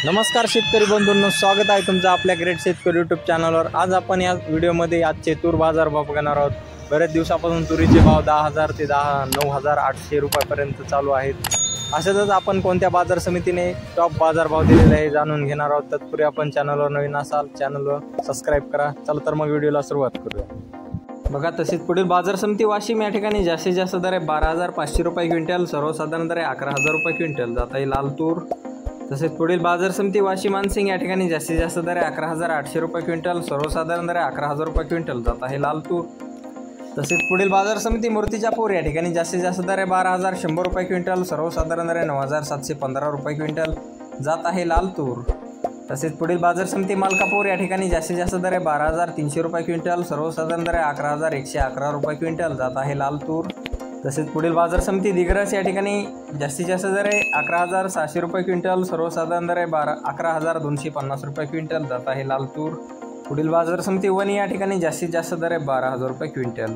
नमस्कार शेतकरी बंधूंनो, स्वागत आहे तुमचं आपल्या ग्रेट शेतकरी यूट्यूब चॅनलवर। आज आपण या व्हिडिओमध्ये आजचे तूर बाजार भाव बघणार आहोत। बरेच दिवसापासून तुरीचे भाव 10,000 ते 9,800 रुपयापर्यंत चालू आहेत। अशातच आपण कोणत्या बाजार समितीने टॉप बाजार भाव दिलेले आहे जाणून घेणार आहोत। तत्पूर्वी आपण चॅनलवर नवीन असाल चॅनलवर सबस्क्राईब करा। चला तर मग व्हिडिओला सुरुवात करूया। बघा, तसेच पुढील बाजार समिती वाशिम या ठिकाणी जास्तीत जास्त दर आहे 12,500 रुपये क्विंटल, सर्वसाधारण दर आहे 11,000 रुपये क्विंटल, जात आहे लाल तूर। तसेच पुढील बाजार समिती वाशिम मानसिंग या ठिकाणी जास्तीत जास्त दर आहे 11,800 रुपये क्विंटल, सर्वसाधारण दर आहे 11,000 रुपये क्विंटल, जात आहे लाल तूर। तसेच पुढील बाजार समिती मूर्तिजापूर या ठिकाणी जास्तीत जास्त दर आहे 12,100 रुपये क्विंटल, सर्वसाधारण दर आहे 9,715 रुपये क्विंटल, जात आहे लाल तूर। तसेच पुढील बाजार समिती मालकापूर या ठिकाणी जास्तीत जास्त दर आहे 12,300 रुपये क्विंटल, सर्वसाधारण दर आहे 11,111 रुपये क्विंटल, जात आहे लाल तूर। तसेच पुढील बाजार समिती दिग्रस या ठिकाणी जास्तीत जास्त दर आहे 11,600 रुपये क्विंटल, सर्वसाधारण दर आहे 11,250 रुपये क्विंटल, जात आहे लाल तूर। पुढील बाजार समिती वणी या ठिकाणी जास्तीत जास्त दर आहे 12,000 रुपये क्विंटल।